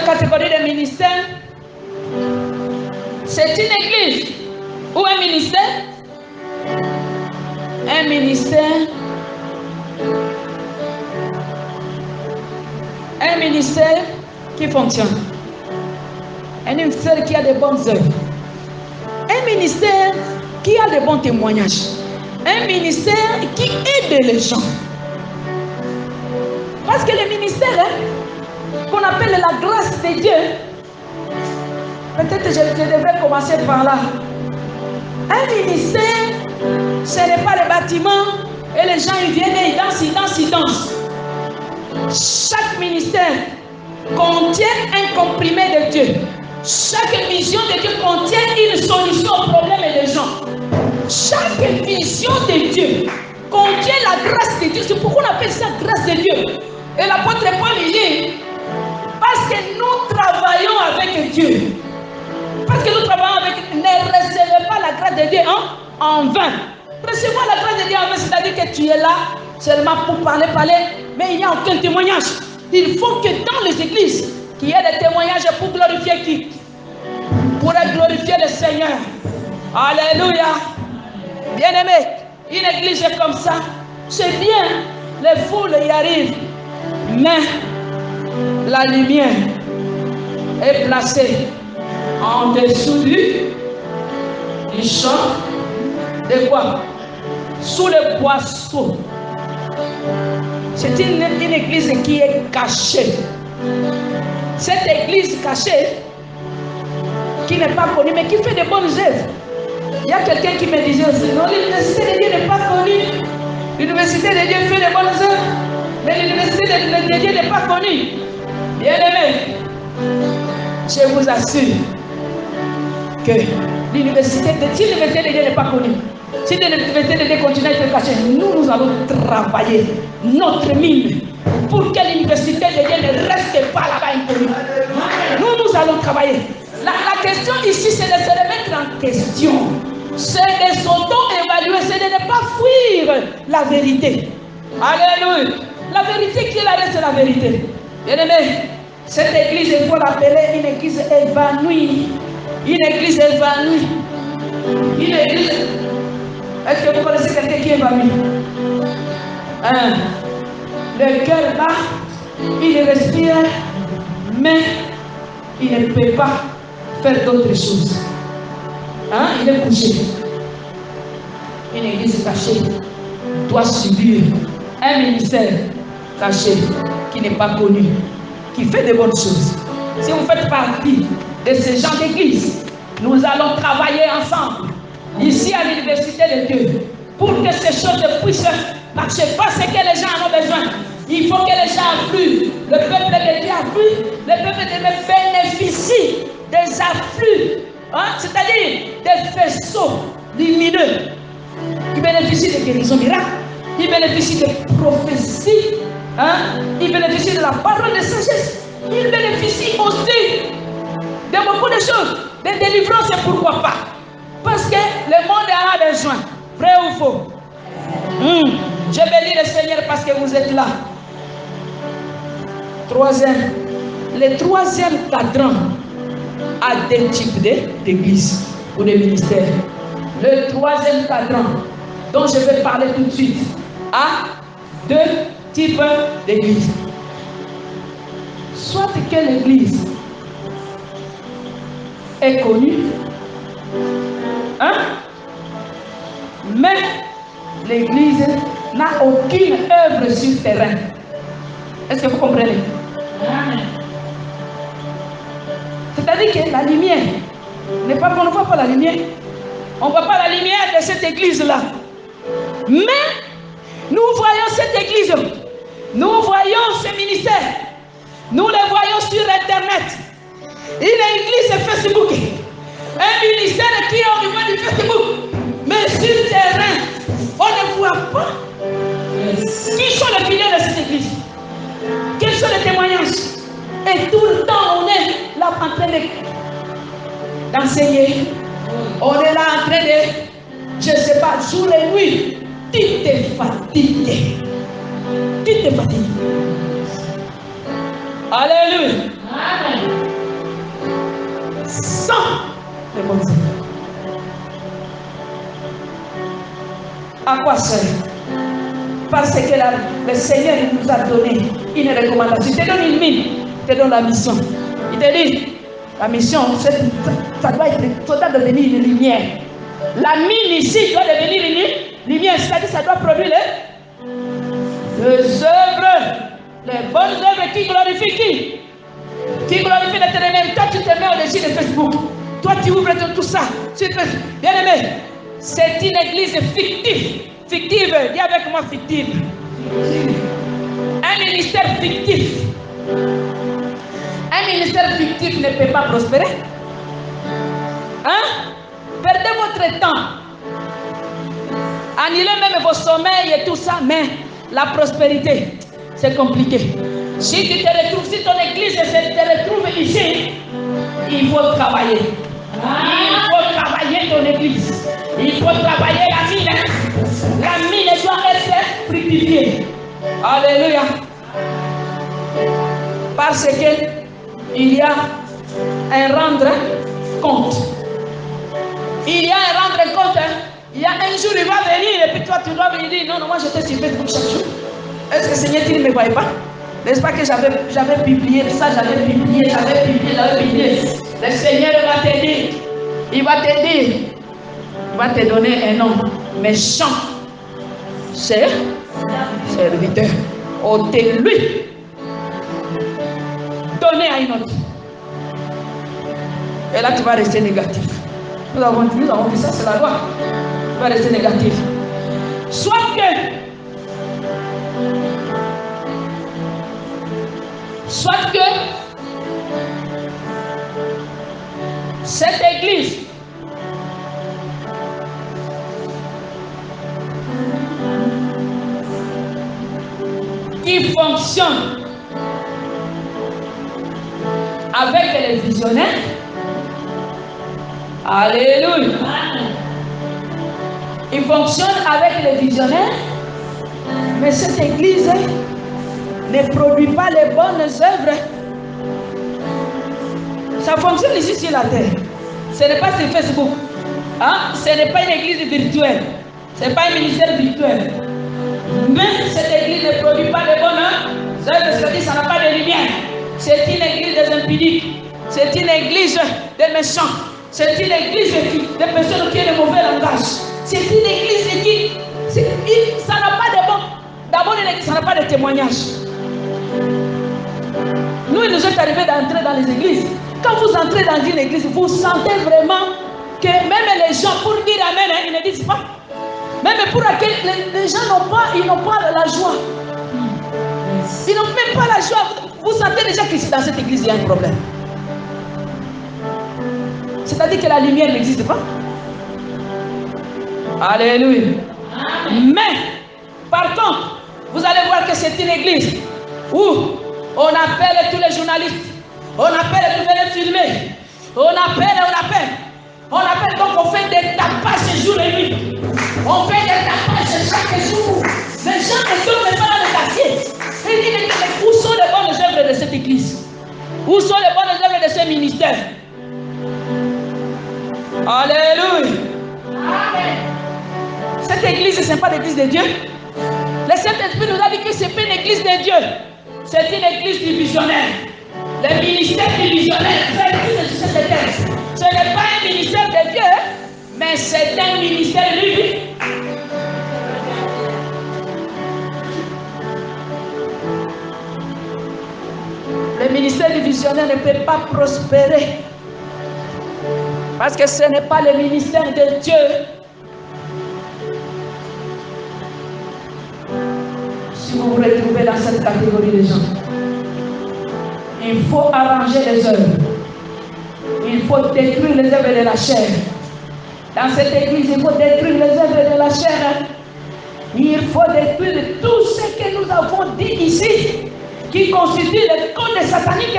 catégorie de ministère, c'est une église ou un ministère. Un ministère. Un ministère qui fonctionne. Un ministère qui a de bonnes œuvres. Un ministère qui a de bons témoignages. Un ministère qui aide les gens. Parce que le ministère qu'on appelle la grâce de Dieu, peut-être que je devrais commencer par là. Un ministère, ce n'est pas le bâtiment et les gens ils viennent et ils dansent. Chaque ministère contient un comprimé de Dieu. Chaque vision de Dieu contient une solution au problème des gens. Chaque vision de Dieu contient la grâce de Dieu. C'est pourquoi on appelle ça grâce de Dieu. Et l'apôtre Paul dit, parce que nous travaillons avec Dieu. Parce que nous travaillons avec Dieu. Ne recevez pas la grâce de Dieu en vain. Recevoir la grâce de Dieu en vain, c'est-à-dire que tu es là seulement pour parler, mais il n'y a aucun témoignage. Il faut que dans les églises, qu'il y ait des témoignages pour glorifier qui? Pour glorifier le Seigneur. Alléluia. Bien-aimé, une église comme ça, c'est bien, les foules y arrivent, mais la lumière est placée en dessous du champ de quoi? Sous le boisseau. C'est une église qui est cachée. Cette église cachée, qui n'est pas connue, mais qui fait de bonnes œuvres. Il y a quelqu'un qui me disait aussi, non, l'université de Dieu n'est pas connue. L'université de Dieu fait de bonnes œuvres, mais l'université de Dieu n'est pas connue. Bien-aimé, je vous assure que l'université de Dieu n'est pas connue. Si l'université de Dieu continue à être cachée, nous allons travailler notre mine pour que l'université de Dieu ne reste pas là-bas inconnue. Nous allons travailler. La question ici, c'est de se remettre en question. C'est de s'auto-évaluer, c'est de ne pas fuir la vérité. Alléluia. La vérité qui est là, c'est la vérité. Bien-aimé, cette église, il faut l'appeler une église évanouie. Une église évanouie. Une église. Est-ce que vous connaissez quelqu'un qui est évanoui? Le cœur bat, il respire, mais il ne peut pas faire d'autres choses. Il est couché. Une église cachée doit subir un ministère caché qui n'est pas connu, qui fait de bonnes choses. Si vous faites partie de ce genre d'église, nous allons travailler ensemble ici à l'université de Dieu pour que ces choses puissent marcher. Parce que les gens en ont besoin. Il faut que les gens affluent. Le peuple de Dieu afflue. Le peuple de Dieu bénéficie des afflux. C'est-à-dire des faisceaux lumineux. Il bénéficie de guérison miracle. Il bénéficie de prophéties. Il bénéficie de la parole de sagesse. Il bénéficie aussi de beaucoup de choses. De délivrance, et pourquoi pas. Parce que le monde en a besoin. Vrai ou faux? Je bénis le Seigneur parce que vous êtes là. Le troisième cadran a deux types d'églises ou de ministères. Le troisième cadran dont je vais parler tout de suite a deux types d'églises. Soit que l'église est connue, mais l'église n'a aucune œuvre sur terrain. Est-ce que vous comprenez? C'est-à-dire que la lumière n'est pas qu'on ne voit pas la lumière. On ne voit pas la lumière de cette église-là. Mais nous voyons cette église. Nous voyons ce ministère. Nous le voyons sur Internet. Une église Facebook. Un ministère qui est au niveau du Facebook. Mais sur le terrain, on ne voit pas. Qui sont les piliers de cette église? Quels sont les témoignages? Et tout le temps, on est là en train d'enseigner. On est là en train de, je ne sais pas, jour et nuit. Tu t'es fatigué. Tu t'es fatigué. Alléluia. Amen. sans les bonnes œuvres. À quoi sert? Parce que le Seigneur nous a donné une recommandation. Il te donne une mine, il te donne la mission. Il te dit, la mission, ça doit être, ça doit devenir une lumière. La mine ici doit devenir une lumière, c'est-à-dire ça doit produire les œuvres, les bonnes œuvres qui glorifient qui? Qui glorifient l'Éternel. Toi, tu te mets au-dessus de Facebook. Toi, tu ouvres tout ça. Bien aimé, c'est une église fictive. Fictive, dis avec moi fictive. Un ministère fictif. Un ministère fictif ne peut pas prospérer. Hein? Perdez votre temps. Annulez même vos sommeils et tout ça, mais la prospérité, c'est compliqué. Si tu te retrouves, si ton église te retrouve ici, il faut travailler. Il faut travailler ton église. Il faut travailler la mine. La mine doit être fructifiée. Alléluia. Parce que il y a un rendre compte. Il y a un rendre compte. Il y a un jour, il va venir et puis toi, tu dois venir dire non, moi j'étais sur Facebook chaque jour. Est-ce que le Seigneur, tu ne me voyais pas? N'est-ce pas que j'avais publié ça, j'avais publié. Le Seigneur va t'aider. Il va t'aider. Il va te donner un nom méchant. C'est serviteur. Ôtez-lui. Donnez à une autre. Et là, tu vas rester négatif. Nous avons dit ça, c'est la loi. Tu vas rester négatif. Soit que cette église qui fonctionne avec les visionnaires, alléluia, il fonctionne avec les visionnaires, mais cette église ne produit pas les bonnes œuvres. Ça fonctionne ici sur la terre. Ce n'est pas sur Facebook. Hein? Ce n'est pas une église virtuelle. Ce n'est pas un ministère virtuel. Mais cette église ne produit pas les bonnes œuvres. C'est-à-dire ça n'a pas de lumière. C'est une église des impudiques. C'est une église des méchants. C'est une église des personnes qui ont de mauvais langage. C'est une église qui... ça n'a pas de bon... D'abord, ça n'a pas de témoignage. Nous, il nous est arrivé d'entrer dans les églises. Quand vous entrez dans une église, vous sentez vraiment que même les gens, pour dire Amen, ils ne disent pas. Même pour laquelle les gens n'ont pas la joie. Ils n'ont même pas la joie. Vous sentez déjà qu'ici, dans cette église, il y a un problème. C'est-à-dire que la lumière n'existe pas. Alléluia. Mais, par contre, vous allez voir que c'est une église où on appelle tous les journalistes. On appelle de venir filmer. On appelle, donc on fait des tapages jour et nuit. On fait des tapages chaque jour. Les gens ne tombent pas dans le quartier. Ils disent, où sont les bonnes œuvres de cette église? Où sont les bonnes œuvres de ce ministère? Alléluia. Amen. Cette église, ce n'est pas l'église de Dieu. Le Saint-Esprit nous a dit que ce n'est pas une église de Dieu. C'est une église divisionnaire. Le ministère divisionnaire, ce n'est pas un ministère de Dieu, mais c'est un ministère lui. Le ministère divisionnaire ne peut pas prospérer. Parce que ce n'est pas le ministère de Dieu. Si vous vous retrouvez dans cette catégorie de gens, il faut arranger les œuvres. Il faut détruire les œuvres de la chair. Dans cette église, il faut détruire les œuvres de la chair. Il faut détruire tout ce que nous avons dit ici, qui constitue le code satanique.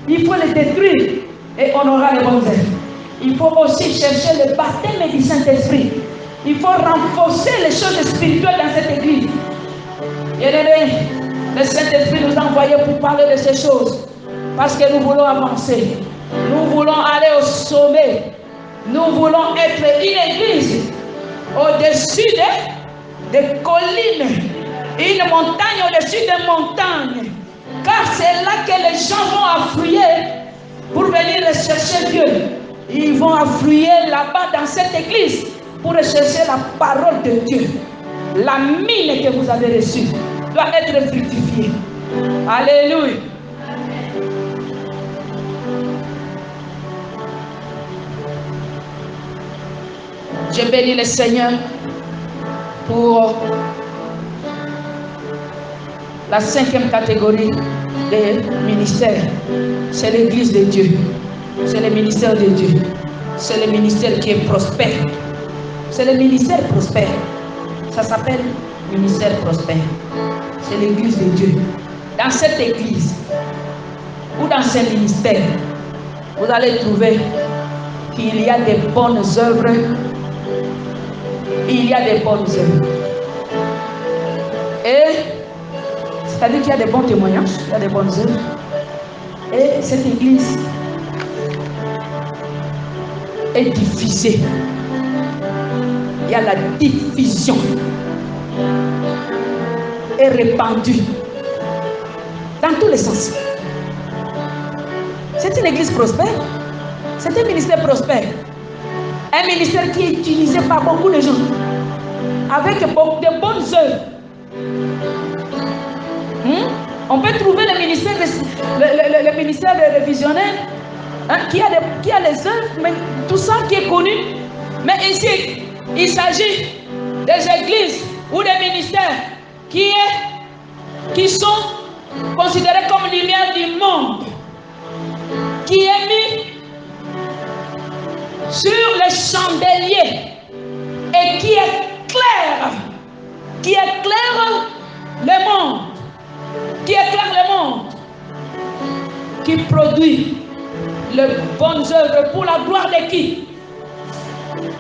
Il faut les détruire et on aura les bonnes œuvres. Il faut aussi chercher le baptême du Saint-Esprit. Il faut renforcer les choses spirituelles dans cette église. Le Saint-Esprit nous a envoyés pour parler de ces choses. Parce que nous voulons avancer. Nous voulons aller au sommet. Nous voulons être une église au-dessus des collines, une montagne au-dessus des montagnes. Car c'est là que les gens vont affluer pour venir rechercher Dieu. Ils vont affluer là-bas dans cette église pour rechercher la parole de Dieu. La mine que vous avez reçue doit être fructifiée. Alléluia. Je bénis le Seigneur pour la 5e catégorie des ministères. C'est l'église de Dieu. C'est le ministère de Dieu. C'est le ministère qui est prospère. C'est le ministère prospère. Ça s'appelle ministère prospère. C'est l'église de Dieu. Dans cette église ou dans ce ministère, vous allez trouver qu'il y a des bonnes œuvres. Il y a des bonnes œuvres. Et c'est-à-dire qu'il y a des bons témoignages, il y a des bonnes œuvres. Et cette église est diffusée. Il y a la diffusion. Est répandue dans tous les sens. C'est une église prospère. C'est un ministère prospère. Un ministère qui est utilisé par beaucoup de gens, avec beaucoup de bonnes œuvres. On peut trouver le ministère des visionnaires, qui a les œuvres, mais tout ça qui est connu. Mais ici, il s'agit des églises ou des ministères qui sont considérés comme lumière du monde, qui est mis sur les chandeliers et qui éclaire le monde, qui produit les bonnes œuvres pour la gloire de qui?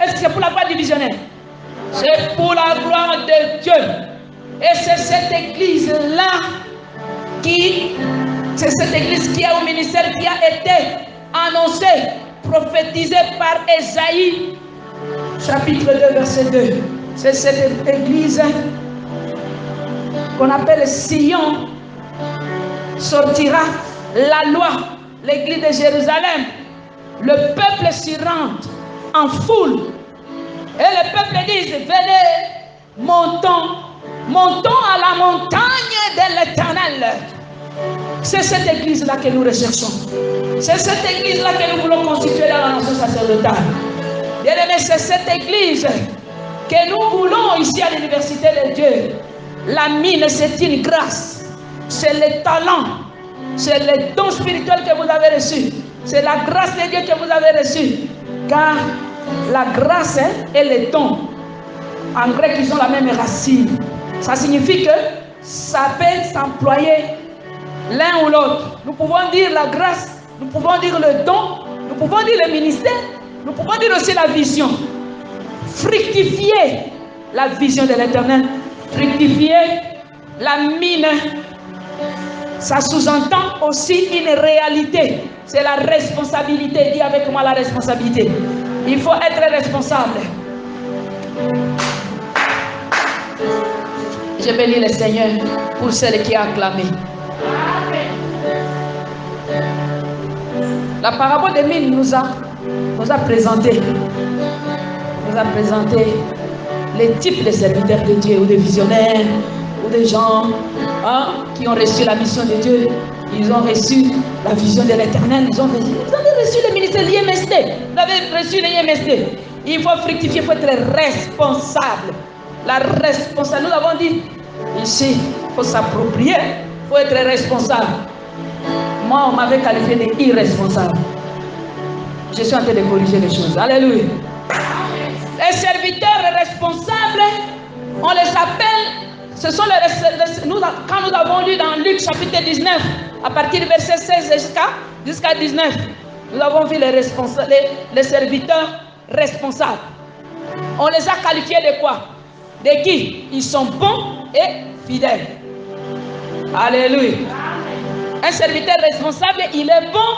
Est-ce que c'est pour la gloire du visionnaire? C'est pour la gloire de Dieu. Et c'est cette église-là qui a au ministère qui a été annoncé, prophétisé par Ésaïe, chapitre 2, verset 2. C'est cette église qu'on appelle Sion, sortira la loi, l'église de Jérusalem. Le peuple s'y rend en foule. Et le peuple dit, venez, montons à la montagne de l'Éternel. C'est cette église-là que nous recherchons. C'est cette église-là que nous voulons constituer dans la nation sacerdotale. Bien-aimés, c'est cette église que nous voulons ici à l'université de Dieu. La mine, c'est une grâce. C'est le talent. C'est le don spirituel que vous avez reçu. C'est la grâce de Dieu que vous avez reçue. Car la grâce et le don, en grec, ils ont la même racine. Ça signifie que ça peut s'employer l'un ou l'autre. Nous pouvons dire la grâce, nous pouvons dire le don, nous pouvons dire le ministère, nous pouvons dire aussi la vision. Fructifier la vision de l'Éternel, fructifier la mine. Ça sous-entend aussi une réalité. C'est la responsabilité. Dis avec moi la responsabilité. Il faut être responsable. Je bénis le Seigneur pour celle qui a acclamé. La parabole des mines nous a présenté les types de serviteurs de Dieu ou de visionnaires ou des gens qui ont reçu la mission de Dieu. Ils ont reçu la vision de l'Éternel. Vous avez reçu le ministère de l'IMST. Vous avez reçu l'IMST. Il faut fructifier, il faut être responsable. La responsabilité, nous avons dit ici, il faut s'approprier, il faut être responsable. Moi, on m'avait qualifié d'irresponsable. Je suis en train de corriger les choses. Alléluia. Les serviteurs responsables, on les appelle, ce sont quand nous avons lu dans Luc chapitre 19, à partir du verset 16 jusqu'à 19, nous avons vu les serviteurs responsables. On les a qualifiés de quoi? De qui? Ils sont bons et fidèles. Alléluia. Un serviteur responsable, il est bon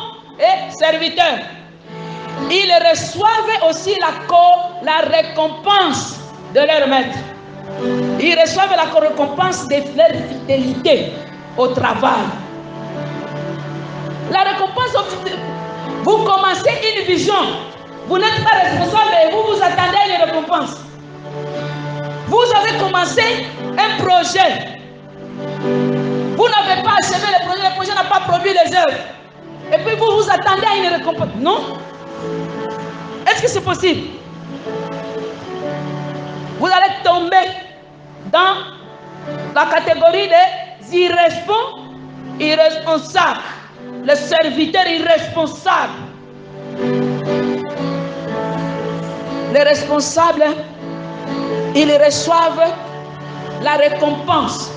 et serviteurs. Ils reçoivent aussi la récompense de leur maître. Ils reçoivent la récompense de leur fidélité au travail. La récompense, vous commencez une vision. Vous n'êtes pas responsable et vous vous attendez à une récompense. Vous avez commencé un projet. Vous n'avez pas achevé le projet n'a pas produit les œuvres. Et puis vous vous attendez à une récompense. Non? Est-ce que c'est possible? Vous allez tomber dans la catégorie des irresponsables. Les serviteurs irresponsables. Les responsables, ils reçoivent la récompense.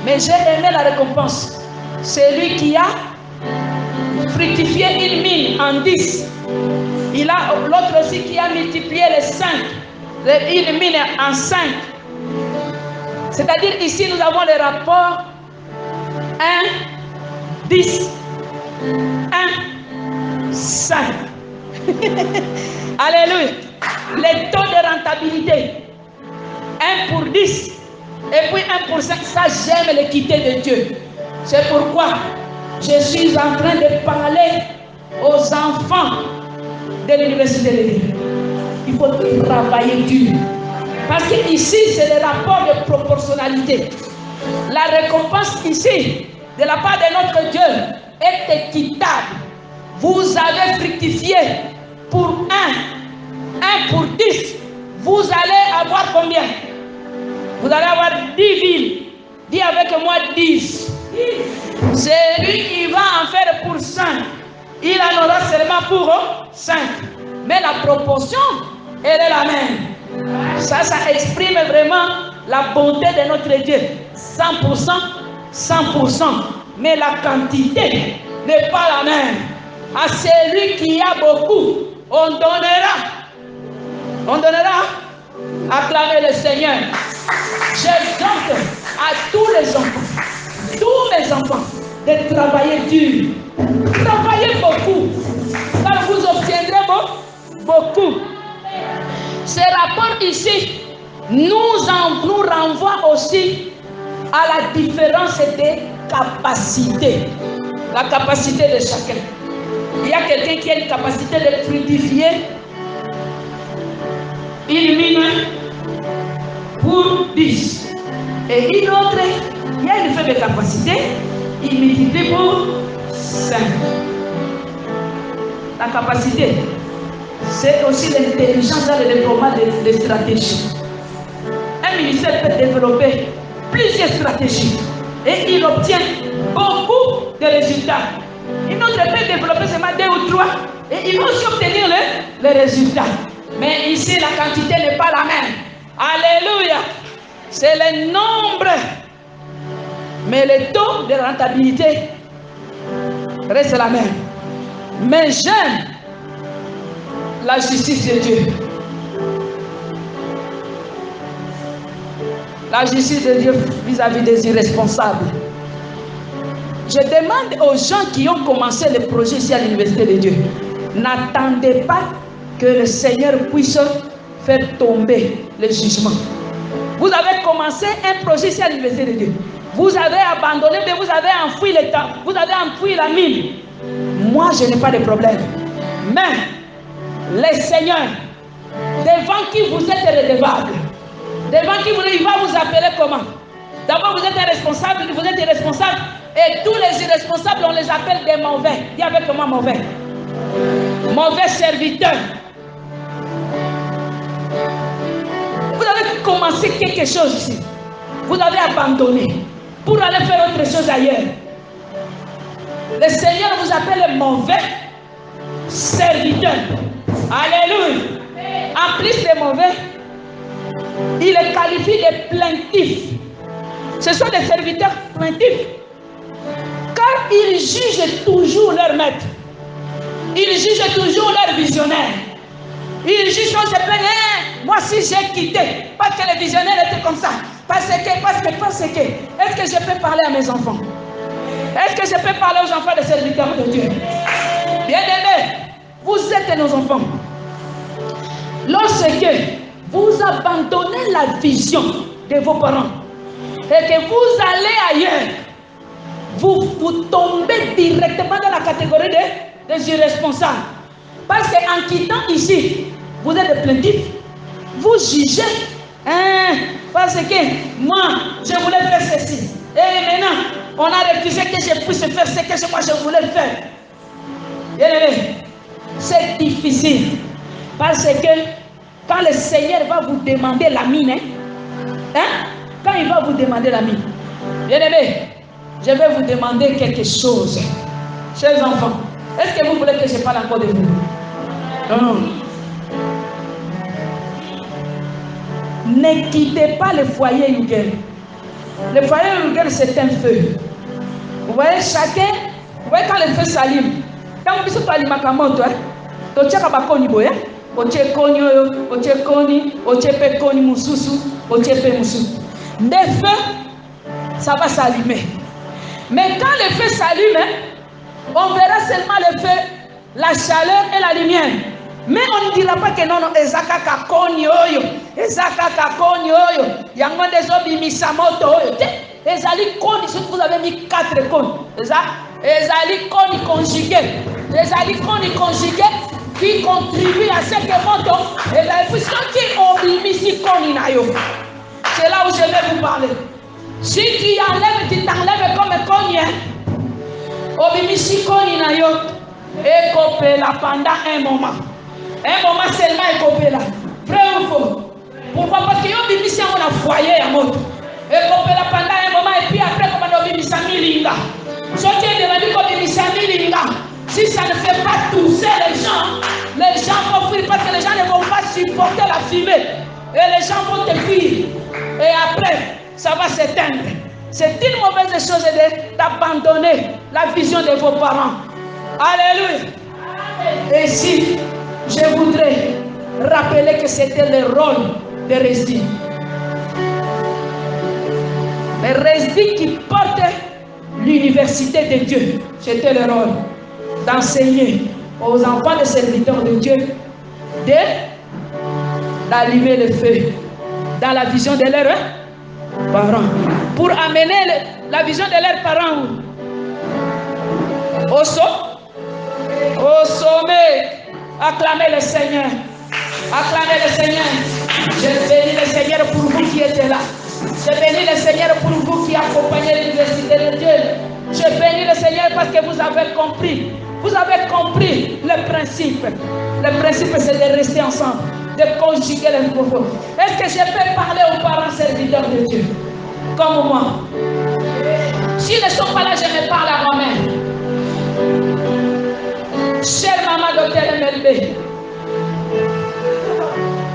Mais j'ai aimé la récompense. Celui qui a fructifié une mine en 10. Il a l'autre aussi qui a multiplié les 5. Une mine en 5. C'est-à-dire ici nous avons le rapport 1, 10, 1, 5. Alléluia. Les taux de rentabilité. 1 pour 10. Et puis 1 pour 5. Ça, j'aime l'équité de Dieu. C'est pourquoi je suis en train de parler aux enfants de l'université de Dieu. Il faut travailler dur. Parce qu'ici, c'est le rapport de proportionnalité. La récompense ici, de la part de notre Dieu, est équitable. Vous avez fructifié pour 1 pour 10. Vous allez avoir combien? Vous allez avoir 10 villes. Dis avec moi 10. Celui qui va en faire pour 5, il en aura seulement pour 5. Mais la proportion, elle est la même. Ça exprime vraiment la bonté de notre Dieu. 100%, 100%. Mais la quantité n'est pas la même. À celui qui a beaucoup, on donnera. On donnera. Acclamez le Seigneur. J'exhorte à tous les enfants, de travailler dur. Travaillez beaucoup, car vous obtiendrez beaucoup. Ce rapport ici nous renvoie aussi à la différence des capacités. La capacité de chacun. Il y a quelqu'un qui a une capacité de fructifier une mine pour 10. Et une autre, il y a une faible capacité, il multiplie pour 5. La capacité, c'est aussi l'intelligence dans le développement des stratégies. Un ministère peut développer plusieurs stratégies et il obtient beaucoup de résultats. Une autre peut développer seulement 2 ou 3 et il va aussi obtenir les résultats. Mais ici, la quantité n'est pas la même. Alléluia. C'est le nombre. Mais le taux de rentabilité reste la même. Mais j'aime la justice de Dieu. La justice de Dieu vis-à-vis des irresponsables. Je demande aux gens qui ont commencé le projet ici à l'université de Dieu, n'attendez pas que le Seigneur puisse faire tomber le jugement. Vous avez commencé un projet ici à l'université de Dieu. Vous avez abandonné, mais vous avez enfoui le temps. Vous avez enfoui la mine. Moi, je n'ai pas de problème. Mais le Seigneur, devant qui vous êtes redevable, devant qui il va vous appeler comment? D'abord, vous êtes responsable, vous êtes irresponsable. Et tous les irresponsables, on les appelle des mauvais. Dis avec moi mauvais. Mauvais serviteurs. Vous avez commencé quelque chose ici. Vous avez abandonné pour aller faire autre chose ailleurs. Le Seigneur vous appelle mauvais serviteurs. Alléluia. En plus des mauvais, il les qualifie de plaintifs. Ce sont des serviteurs plaintifs. Car ils jugent toujours leur maître. Ils jugent toujours leur visionnaire. Ils jugent, on se plaint, moi si j'ai quitté, parce que les visionnaires étaient comme ça. Parce que. Est-ce que je peux parler à mes enfants? Est-ce que je peux parler aux enfants des serviteurs de Dieu? Bien Regardez nos enfants. Lorsque vous abandonnez la vision de vos parents et que vous allez ailleurs, vous tombez directement dans la catégorie des irresponsables. Parce qu'en quittant ici, vous êtes des plaintifs. Vous jugez. Parce que moi, je voulais faire ceci. Et maintenant, on a refusé que je puisse faire ce que moi je voulais faire. Bien-aimé, c'est difficile. Parce que quand le Seigneur va vous demander la mine, quand il va vous demander la mine, bien-aimé, je vais vous demander quelque chose. Chers enfants, est-ce que vous voulez que je parle encore de vous? Non. Ne quittez pas le foyer Yugel. Le foyer Yugel, c'est un feu. Vous voyez, chacun, vous voyez quand le feu s'allume, quand vous êtes allumé à Kamoto, tu as un peu de oche koni oyo, oche koni, oche pe koni mususu, oche pe mususu. Le feu, ça va s'allumer. Mais quand le feu s'allume, on verra seulement le feu, la chaleur et la lumière. Mais on ne dira pas que non, ezaka kakoni oyo, ezaka kakoni oyo, yango des obimisa moto oyo. Ezali koni, si vous avez mis 4 koni, ezali koni conjugué, ezali koni conjugué qui contribue à ce que moto et la puissance qui obimisi koni na yo. C'est là où je vais vous parler. Si tu enlèves, tu t'enlèves comme koni, obimisi koni na yo, et copela pendant un moment. Un moment seulement et copela. Vrai ou faux? Pourquoi? Parce que yo obimisi on a foyer à moto. Et copela pendant un moment et puis après comme on obimisi milinga. Si tu es devenu comme obimisi milinga, si ça ne fait pas tousser les gens vont fuir parce que les gens ne vont pas supporter la fumée. Et les gens vont te fuir. Et après, ça va s'éteindre. C'est une mauvaise chose d'abandonner la vision de vos parents. Alléluia. Et si je voudrais rappeler que c'était le rôle de Resdi. Le Resdi qui portait l'université de Dieu. C'était le rôle d'enseigner aux enfants des serviteurs de Dieu d'allumer le feu dans la vision de leurs parents. Pour amener la vision de leurs parents au sommet. Acclamez le Seigneur. Acclamez le Seigneur. Je bénis le Seigneur pour vous qui êtes là. Je bénis le Seigneur pour vous qui accompagnez l'université de Dieu. Je bénis le Seigneur parce que vous avez compris. Vous avez compris le principe. Le principe, c'est de rester ensemble, de conjuguer les propos. Est-ce que je peux parler aux parents serviteurs de Dieu comme moi? S'ils ne sont pas là, je me parle à moi-même. Chère maman docteur MLB,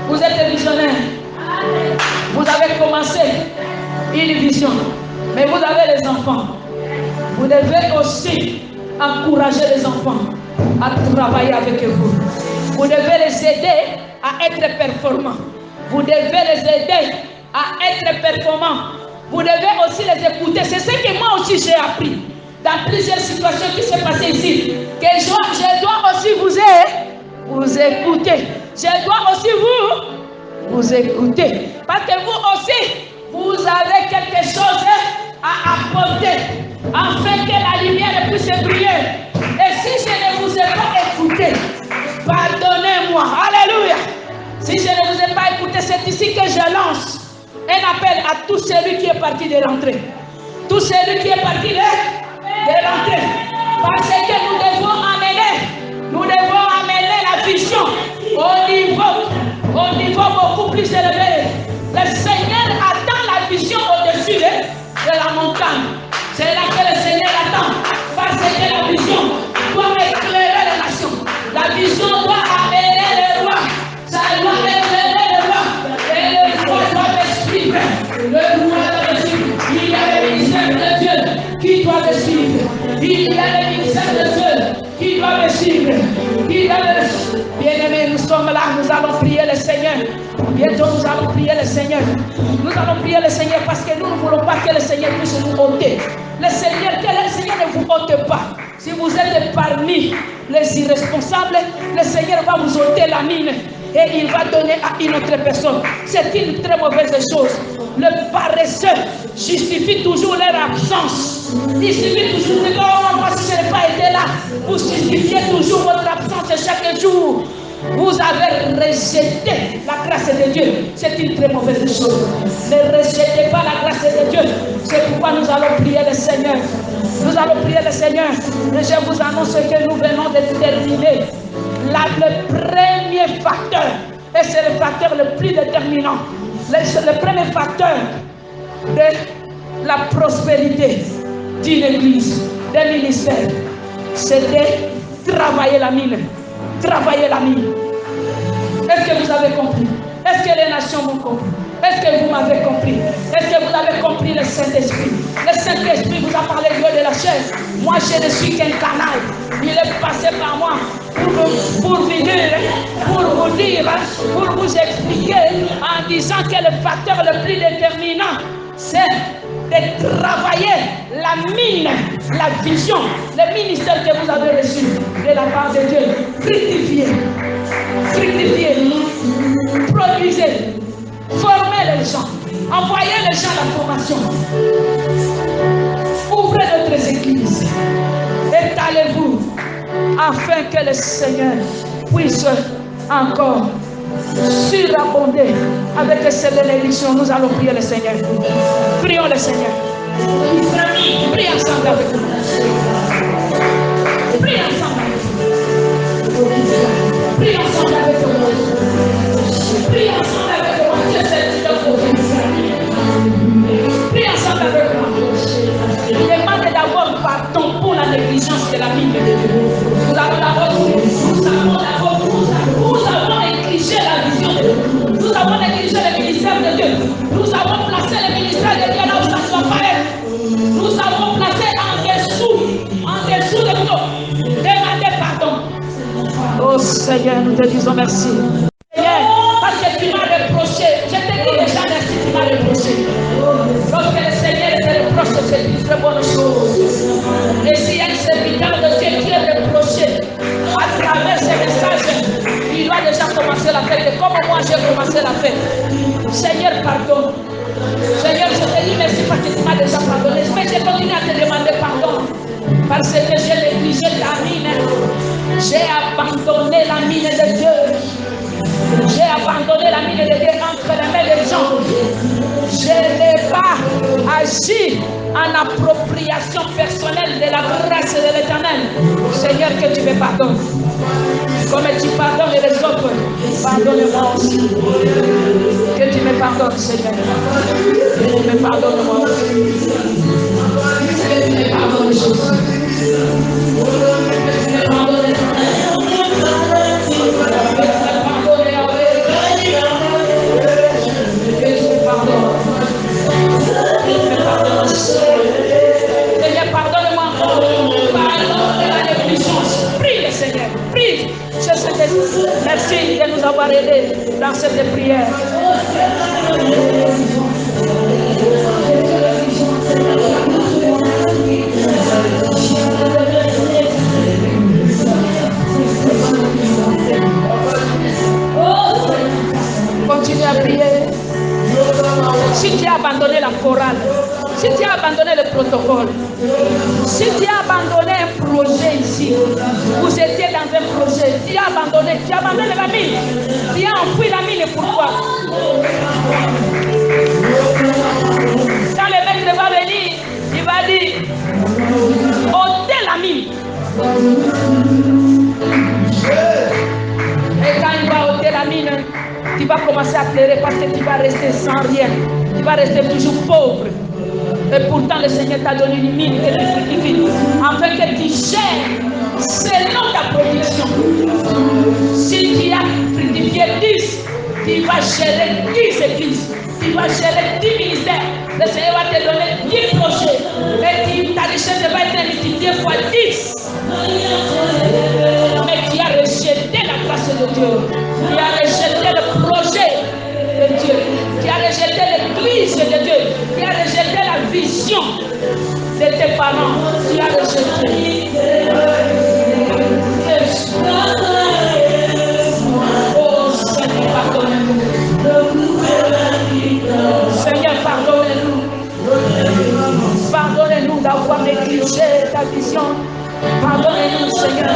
vous êtes visionnaire. Vous avez commencé une vision, mais vous avez les enfants. Vous devez aussi encourager les enfants à travailler avec vous. Vous devez les aider à être performants. Vous devez les aider à être performants. Vous devez aussi les écouter. C'est ce que moi aussi j'ai appris dans plusieurs situations qui s'est passées ici. Que je dois aussi vous écouter. Je dois aussi vous écouter. Parce que vous aussi, vous avez quelque chose à apporter afin que la lumière puisse briller. Et si je ne vous ai pas écouté, pardonnez-moi. Alléluia. Si je ne vous ai pas écouté, c'est ici que je lance un appel à tout celui qui est parti de rentrer. Tout celui qui est parti de rentrer. Parce que nous devons amener la vision au niveau beaucoup plus élevé. Le Seigneur attend la vision au-dessus de la montagne. C'est là que le Seigneur attend. Parce que la vision doit éclairer les nations. La vision doit amener les rois. Ça doit éclairer les rois. Et le roi doit me suivre. Le roi doit me suivre. Il y a le ministère de Dieu qui doit me suivre. Il y a le ministère de Dieu qui doit me suivre. Bien-aimés, nous sommes là. Nous allons prier le Seigneur. Bientôt nous allons prier le Seigneur. Nous allons prier le Seigneur parce que nous ne voulons pas que le Seigneur puisse nous ôter. Le Seigneur ne vous ôte pas. Si vous êtes parmi les irresponsables, le Seigneur va vous ôter la mine et il va donner à une autre personne. C'est une très mauvaise chose. Le paresseux justifie toujours leur absence. Il suffit toujours de dire, oh, moi si je n'ai pas été là, vous justifiez toujours votre absence chaque jour. Vous avez rejeté la grâce de Dieu. C'est une très mauvaise chose. Ne rejetez pas la grâce de Dieu. C'est pourquoi nous allons prier le Seigneur. Nous allons prier le Seigneur. Et je vous annonce que nous venons de terminer le premier facteur. Et c'est le facteur le plus déterminant. Le premier facteur de la prospérité d'une église, d'un ministère, c'est de travailler la mine. Travailler la mine. Est-ce que vous avez compris? Est-ce que les nations m'ont compris? Est-ce que vous m'avez compris? Est-ce que vous avez compris le Saint-Esprit? Le Saint-Esprit vous a parlé Dieu de la chair. Moi, je ne suis qu'un canal. Il est passé par moi pour venir, pour vous dire, pour vous expliquer en disant que le facteur le plus déterminant, c'est de travailler la mine, la vision, le ministère que vous avez reçu de la part de Dieu. Fructifiez, fructifiez, produisez, formez les gens, envoyez les gens à la formation. Ouvrez d'autres églises, étalez-vous, afin que le Seigneur puisse encore surabonder avec cette bénédiction. Nous allons prier le Seigneur. Prions le Seigneur. Prions ensemble avec nous. Prions ensemble avec nous. Prions ensemble avec nous. Prions ensemble avec nous. Dieu s'est prions ensemble avec nous. Demandez d'abord pardon pour la négligence de la Bible de Dieu. Nous avons négligé la vision de Dieu. Nous avons négligé le ministère de Dieu. Nous avons placé le ministère de Dieu là où ça ne doit pas être. Nous avons placé en dessous de nous. Demandez pardon. Oh Seigneur, nous te disons merci. Seigneur, parce que tu m'as reproché. Je te dis déjà merci, tu m'as reproché. Lorsque le Seigneur te reproche, c'est une très bonne chose. Et s'il y a un serviteur de Dieu qui est reproché à travers ces messages, il doit déjà commencer la fête. Comme moi j'ai commencé la fête. Seigneur, pardon. Seigneur, je te dis merci parce que tu m'as déjà pardonné. Mais je continue à te demander pardon. Parce que j'ai négligé ta mine. J'ai abandonné la mine de Dieu. J'ai abandonné la mine de Dieu entre les mains des gens. Je n'ai pas agi en appropriation personnelle de la grâce de l'Éternel. Seigneur, que tu me pardonnes. Comme tu pardonnes les autres, pardonne-moi aussi. Que tu me pardonnes, Seigneur. Que tu me pardonnes moi aussi. Que tu me pardonnes, Jésus. Que tu me pardonnes, Seigneur, pardonne-moi encore. Pardonne la négligence. Prie le Seigneur. Prie. Merci de nous avoir aidés dans cette prière. Continue à prier. Si tu as abandonné la chorale, si tu as abandonné le protocole, si tu as abandonné un projet ici, vous étiez dans un projet, tu as abandonné la mine, tu as enfoui la mine, pourquoi? Quand le maître va venir, il va dire, ôtez la mine. Et quand il va ôter la mine, tu vas commencer à pleurer parce que tu vas rester sans rien. Tu vas rester toujours pauvre. Et pourtant, le Seigneur t'a donné une mine que tu fructifies, afin que tu gères selon ta production. Si tu as fructifié 10, tu vas gérer 10 églises. Tu vas gérer 10 ministères. Le Seigneur va te donner 10 projets. Et ta richesse va être multipliée fois 10. Mais tu as rejeté la grâce de Dieu. Tu as rejeté le projet de Dieu. Tu as rejeté l'église de Dieu. Tu as rejeté la vision de tes parents, tu as rejeté. Oh Seigneur, pardonne-nous. Seigneur, pardonne-nous. Pardonnez-nous d'avoir négligé ta vision. Pardonnez-nous, Seigneur.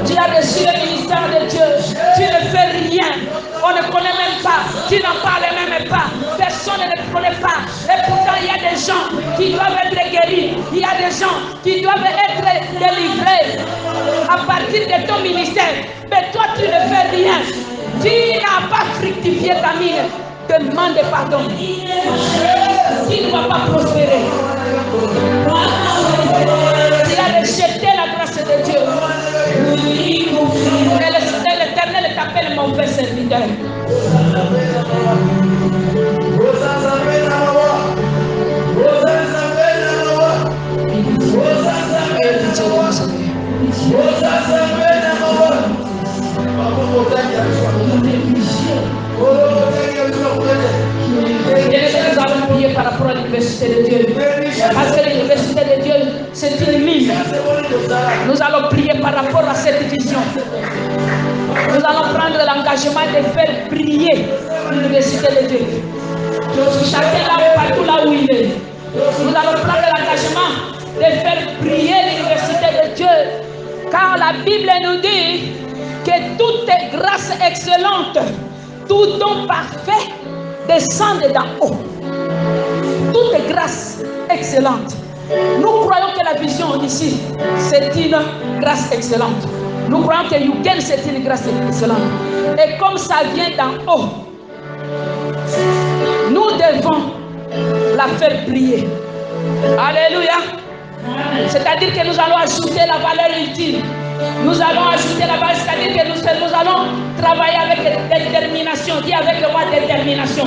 Tu as reçu le ministère de Dieu. Tu ne fais rien. On ne connaît même pas. Tu n'en parles même pas. Personne ne te connaît pas. Et pourtant, il y a des gens qui doivent être guéris. Il y a des gens qui doivent être délivrés à partir de ton ministère. Mais toi, tu ne fais rien. Tu n'as pas fructifié ta mine. Demande pardon. Tu ne vas pas prospérer. Tu as rejeté la grâce de Dieu. Et l'Éternel t'appelle mauvais serviteur. Nous allons prier par rapport à l'université de Dieu. Parce que l'université de Dieu, c'est une mine. Nous allons prier par rapport à cette vision. Nous allons prendre l'engagement de faire prier l'université de Dieu. Chacun là, partout là où il est. Nous allons prendre l'engagement de faire prier l'université de Dieu. Car la Bible nous dit que toute grâce excellente, tout don parfait descend d'en haut. Toute grâce excellente. Nous croyons que la vision ici, c'est une grâce excellente. Nous croyons que Yugen, c'est une grâce excellente. Et comme ça vient d'en haut, nous devons la faire briller. Alléluia. C'est-à-dire que nous allons ajouter la valeur ultime. Nous allons ajouter la valeur, c'est-à-dire que nous allons travailler avec détermination. Dis avec moi détermination.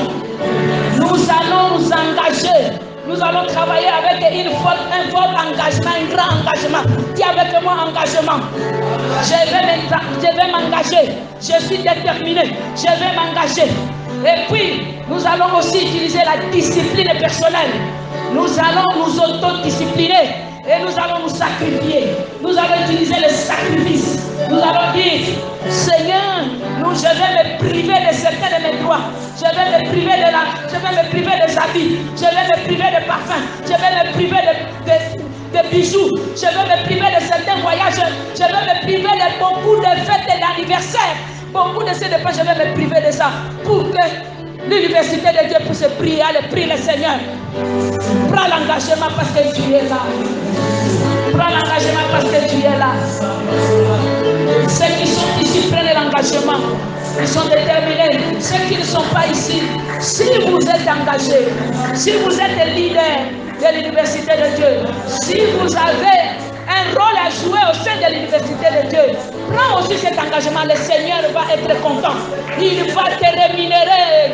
Nous allons nous engager. Nous allons travailler avec un fort engagement, un grand engagement. Dis avec moi engagement. Je vais m'engager. Je suis déterminé. Je vais m'engager. Et puis, nous allons aussi utiliser la discipline personnelle. Nous allons nous autodiscipliner. Et nous allons nous sacrifier. Nous allons utiliser le sacrifice. Nous allons dire, Seigneur, je vais me priver de certains de mes droits. Je vais me priver je vais me priver des habits. Je vais me priver de parfums. Je vais me priver de bijoux. Je veux me priver de certains voyages. Je veux me priver de beaucoup de fêtes et d'anniversaires. Beaucoup de ces dépenses, je vais me priver de ça. Pour que l'université de Dieu puisse prier, allez, prie le Seigneur. Prends l'engagement parce que tu es là. Prends l'engagement parce que tu es là. Ceux qui sont ici prennent l'engagement. Ils sont déterminés. Ceux qui ne sont pas ici, si vous êtes engagés, si vous êtes leader de l'université de Dieu, si vous avez un rôle à jouer au sein de l'université de Dieu, prends aussi cet engagement. Le Seigneur va être content. Il va te rémunérer.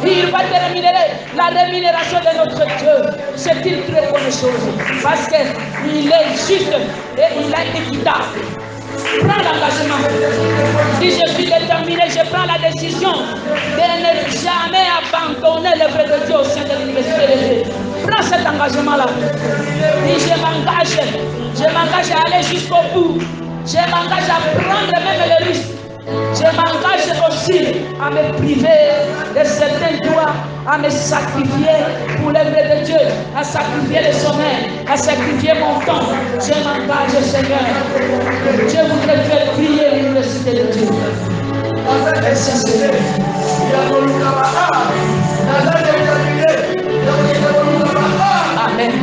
Il va te rémunérer. La rémunération de notre Dieu, c'est une très bonne chose. Parce qu'il est juste et il est équitable. Prends l'engagement. Si je suis déterminé, je prends la décision de ne jamais abandonner l'œuvre de Dieu au sein de l'université de Dieu. Prends cet engagement-là. Et je m'engage à aller jusqu'au bout. Je m'engage à prendre même le risque. Je m'engage aussi à me priver de certains droits, à me sacrifier pour l'œuvre de Dieu, à sacrifier le sommeil, à sacrifier mon temps. Je m'engage, Seigneur. Je voudrais faire prier l'université de Dieu. Merci, Seigneur. Amen.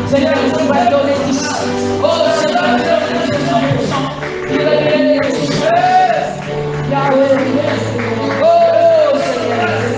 Seigneur, tu vas donner 10. Oh Seigneur, tu vas donner 100%. Tu vas donner 10. Yahweh. Oh Seigneur.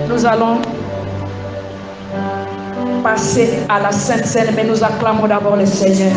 Nous allons passer à la Sainte Seine, mais nous acclamons d'abord le Seigneur.